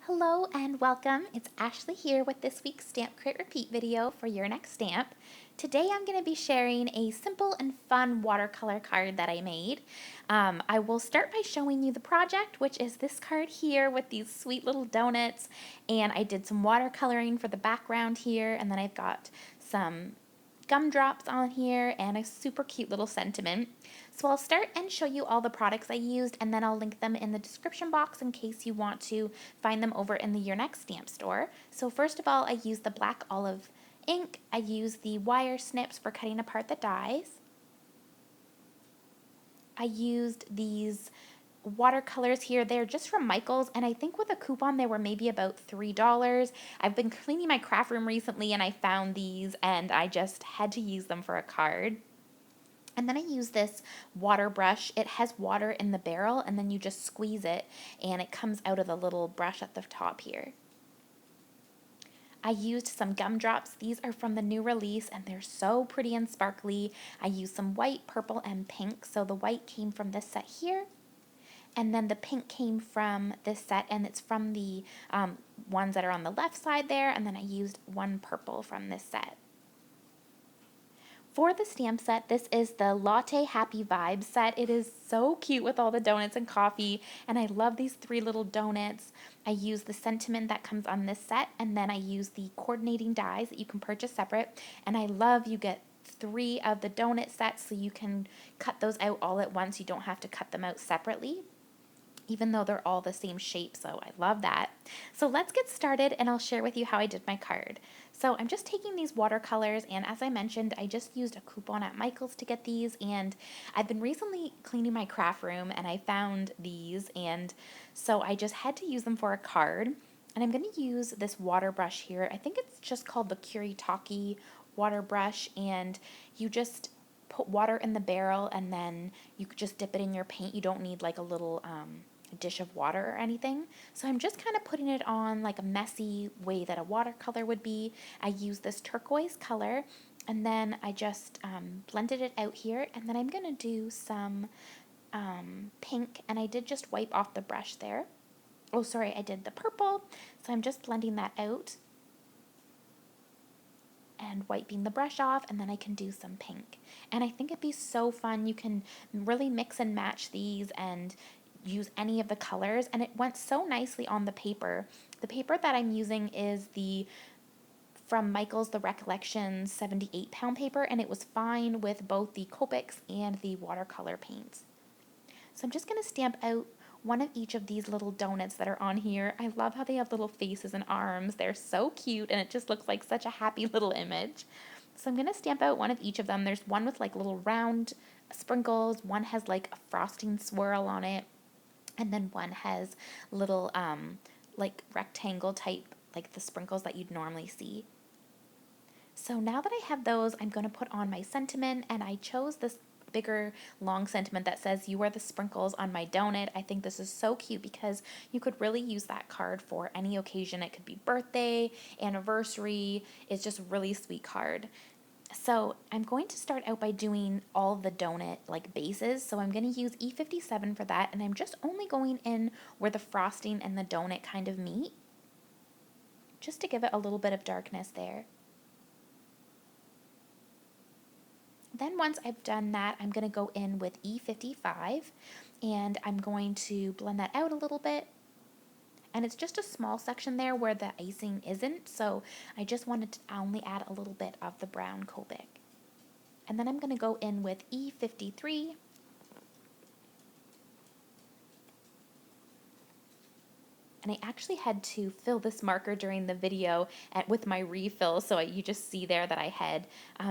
Hello and welcome. It's Ashley here with this week's Stamp Crate Repeat video for your next stamp. Today I'm going to be sharing a simple and fun watercolor card that I made. I will start by showing you the project, which is this card here with these sweet little donuts, and I did some watercoloring for the background here, and then I've got some gumdrops on here and a super cute little sentiment. So I'll start and show you all the products I used, and then I'll link them in the description box in case you want to find them over in the Your Next Stamp store. So first of all, I used the black olive ink. I used the wire snips for cutting apart the dies. I used these watercolors here. They're just from Michael's, and I think with a coupon they were maybe about $3. I've been cleaning my craft room recently and I found these and I just had to use them for a card. And then I use this water brush. It has water in the barrel and then you just squeeze it and it comes out of the little brush at the top here. I used some gumdrops. These are from the new release and they're so pretty and sparkly. I used some white, purple, and pink. So the white came from this set here. And then the pink came from this set, and it's from the ones that are on the left side there, and then I used one purple from this set. For the stamp set, this is the Latte Happy Vibes set. It is so cute with all the donuts and coffee, and I love these three little donuts. I use the sentiment that comes on this set, and then I use the coordinating dies that you can purchase separate, and I love you get 3 of the donut sets so you can cut those out all at once. You don't have to cut them out separately, even though they're all the same shape, so I love that. So let's get started and I'll share with you how I did my card. So I'm just taking these watercolors, and as I mentioned, I just used a coupon at Michael's to get these, and I've been recently cleaning my craft room and I found these, and so I just had to use them for a card. And I'm going to use this water brush here. I think it's just called the Kuritake water brush, and you just put water in the barrel and then you could just dip it in your paint. You don't need like a little dish of water or anything. So I'm just kind of putting it on like a messy way that a watercolor would be. I use this turquoise color and then I just blended it out here, and then I'm going to do some pink, and I did just wipe off the brush there. Oh, sorry, I did the purple, so I'm just blending that out and wiping the brush off, and then I can do some pink. And I think it'd be so fun. You can really mix and match these and use any of the colors, and it went so nicely on the paper. The paper that I'm using is the from Michael's The Recollections 78-pound paper, and it was fine with both the Copics and the watercolor paints. So I'm just going to stamp out one of each of these little donuts that are on here. I love how they have little faces and arms. They're so cute, and it just looks like such a happy little image. So I'm going to stamp out one of each of them. There's one with like little round sprinkles, one has like a frosting swirl on it, and then one has little like rectangle type, like the sprinkles that you'd normally see. So now that I have those, I'm going to put on my sentiment, and I chose this bigger long sentiment that says "You are the sprinkles on my donut." I think this is so cute because you could really use that card for any occasion. It could be birthday, anniversary. It's just a really sweet card. So I'm going to start out by doing all the donut like bases. So I'm going to use E57 for that, and I'm just only going in where the frosting and the donut kind of meet, just to give it a little bit of darkness there. Then once I've done that, I'm going to go in with E55, and I'm going to blend that out a little bit. And it's just a small section there where the icing isn't, so I just wanted to only add a little bit of the brown Copic. And then I'm going to go in with E53. And I actually had to fill this marker during the video with my refill, so you just see there that I had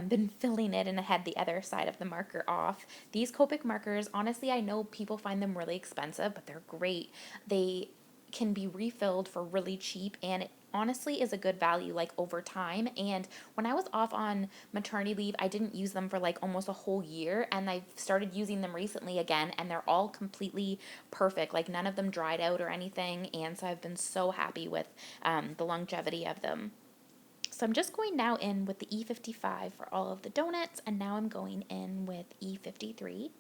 been filling it and I had the other side of the marker off. These Copic markers, honestly, I know people find them really expensive, but they're great. They can be refilled for really cheap, and it honestly is a good value like over time. And when I was off on maternity leave, I didn't use them for like almost a whole year, and I've started using them recently again, and they're all completely perfect. Like none of them dried out or anything, and so I've been so happy with the longevity of them. So I'm just going now in with the E55 for all of the donuts, and now I'm going in with E53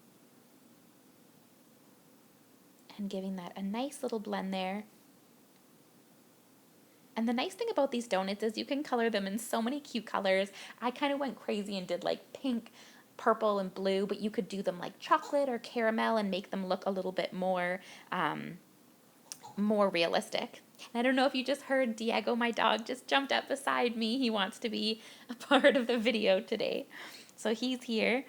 and giving that a nice little blend there. And the nice thing about these donuts is you can color them in so many cute colors. I kind of went crazy and did like pink, purple, and blue, but you could do them like chocolate or caramel and make them look a little bit more realistic. And I don't know if you just heard Diego, my dog, just jumped up beside me. He wants to be a part of the video today. So he's here.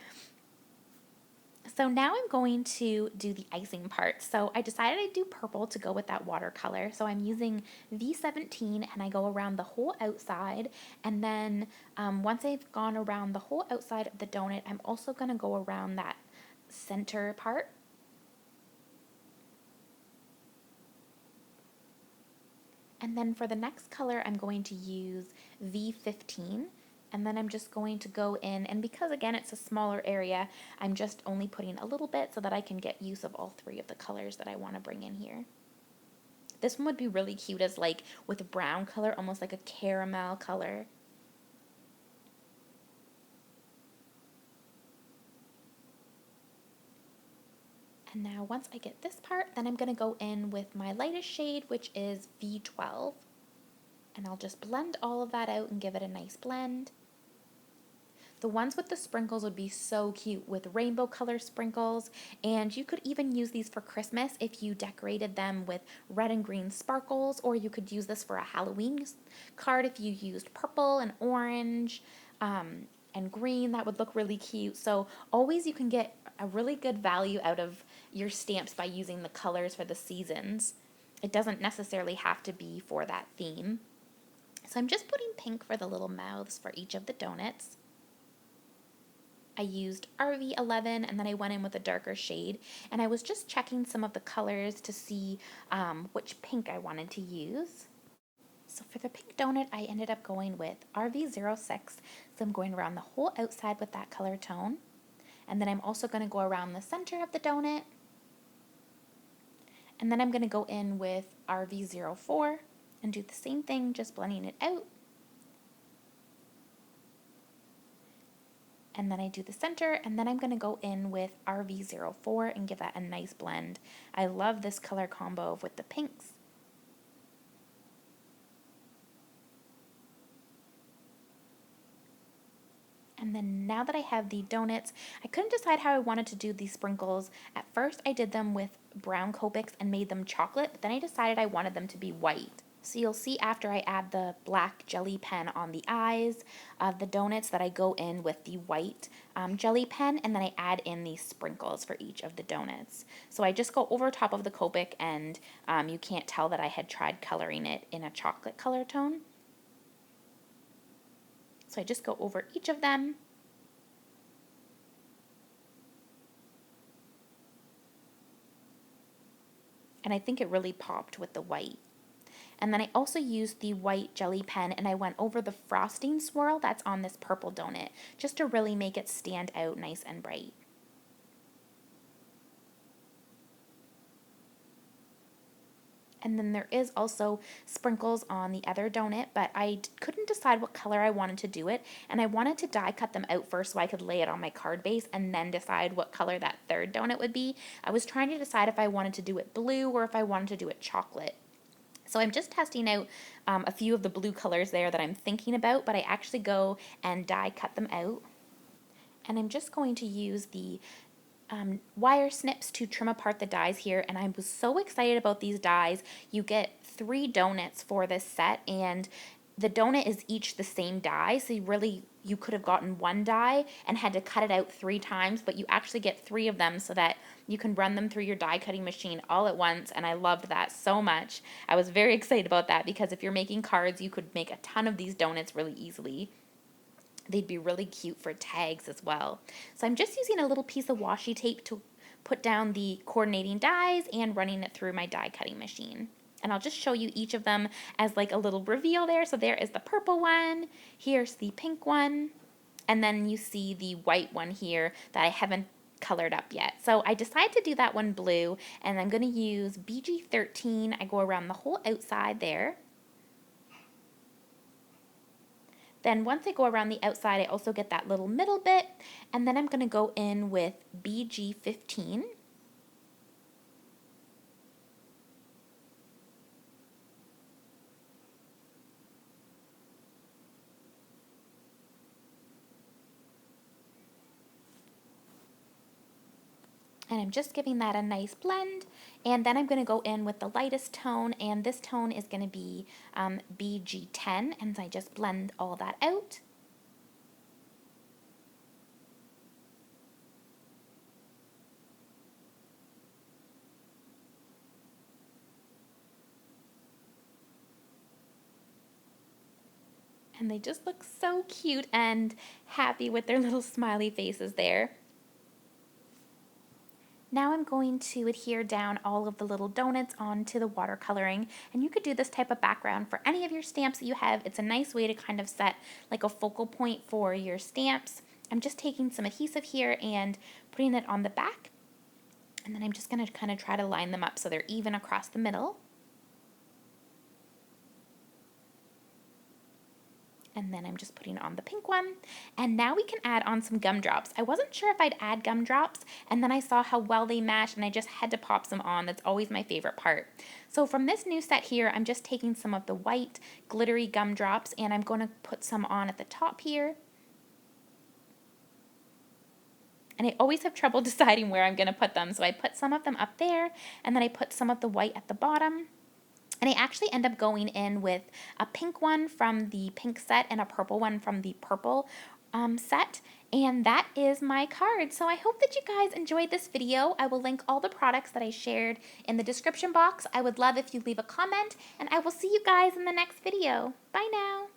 So now I'm going to do the icing part. So I decided I'd do purple to go with that watercolor. So I'm using V17 and I go around the whole outside. And then once I've gone around the whole outside of the donut, I'm also going to go around that center part. And then for the next color, I'm going to use V15. And then I'm just going to go in, and because again it's a smaller area, I'm just only putting a little bit so that I can get use of all three of the colors that I want to bring in here. This one would be really cute as like with a brown color, almost like a caramel color. And now once I get this part, then I'm going to go in with my lightest shade, which is V12. And I'll just blend all of that out and give it a nice blend. The ones with the sprinkles would be so cute with rainbow color sprinkles, and you could even use these for Christmas if you decorated them with red and green sparkles, or you could use this for a Halloween card if you used purple and orange and green. That would look really cute. So always you can get a really good value out of your stamps by using the colors for the seasons. It doesn't necessarily have to be for that theme. So I'm just putting pink for the little mouths for each of the donuts. I used RV11 and then I went in with a darker shade, and I was just checking some of the colors to see which pink I wanted to use. So for the pink donut, I ended up going with RV06, so I'm going around the whole outside with that color tone. And then I'm also going to go around the center of the donut. And then I'm going to go in with RV04 and do the same thing, just blending it out. And then I do the center, and then I'm going to go in with RV04 and give that a nice blend. I love this color combo with the pinks. And then now that I have the donuts, I couldn't decide how I wanted to do these sprinkles. At first I did them with brown Copics and made them chocolate, but then I decided I wanted them to be white. So you'll see after I add the black jelly pen on the eyes of the donuts that I go in with the white jelly pen, and then I add in these sprinkles for each of the donuts. So I just go over top of the Copic, and you can't tell that I had tried coloring it in a chocolate color tone. So I just go over each of them. And I think it really popped with the white. And then I also used the white jelly pen and I went over the frosting swirl that's on this purple donut, just to really make it stand out nice and bright. And then there is also sprinkles on the other donut, but I couldn't decide what color I wanted to do it, and I wanted to die cut them out first so I could lay it on my card base and then decide what color that third donut would be. I was trying to decide if I wanted to do it blue or if I wanted to do it chocolate. So I'm just testing out a few of the blue colors there that I'm thinking about, but I actually go and die cut them out. And I'm just going to use the wire snips to trim apart the dies here, and I was so excited about these dies. You get 3 donuts for this set, and the donut is each the same die, so you could have gotten 1 die and had to cut it out 3 times, but you actually get 3 of them so that you can run them through your die cutting machine all at once, and I loved that so much. I was very excited about that because if you're making cards, you could make a ton of these donuts really easily. They'd be really cute for tags as well. So I'm just using a little piece of washi tape to put down the coordinating dies and running it through my die cutting machine. And I'll just show you each of them as like a little reveal there. So there is the purple one, here's the pink one, and then you see the white one here that I haven't colored up yet. So I decided to do that one blue, and I'm going to use BG13. I go around the whole outside there. Then once I go around the outside, I also get that little middle bit, and then I'm going to go in with BG15. And I'm just giving that a nice blend. And then I'm going to go in with the lightest tone, and this tone is going to be BG10, and I just blend all that out. And they just look so cute and happy with their little smiley faces there. Now I'm going to adhere down all of the little donuts onto the watercoloring, and you could do this type of background for any of your stamps that you have. It's a nice way to kind of set like a focal point for your stamps. I'm just taking some adhesive here and putting it on the back, and then I'm just going to kind of try to line them up so they're even across the middle. And then I'm just putting on the pink one. And now we can add on some gumdrops. I wasn't sure if I'd add gumdrops, and then I saw how well they matched, and I just had to pop some on. That's always my favorite part. So from this new set here, I'm just taking some of the white glittery gumdrops, and I'm going to put some on at the top here. And I always have trouble deciding where I'm going to put them. So I put some of them up there, and then I put some of the white at the bottom. And I actually end up going in with a pink one from the pink set and a purple one from the purple set. And that is my card. So I hope that you guys enjoyed this video. I will link all the products that I shared in the description box. I would love if you leave a comment, and I will see you guys in the next video. Bye now.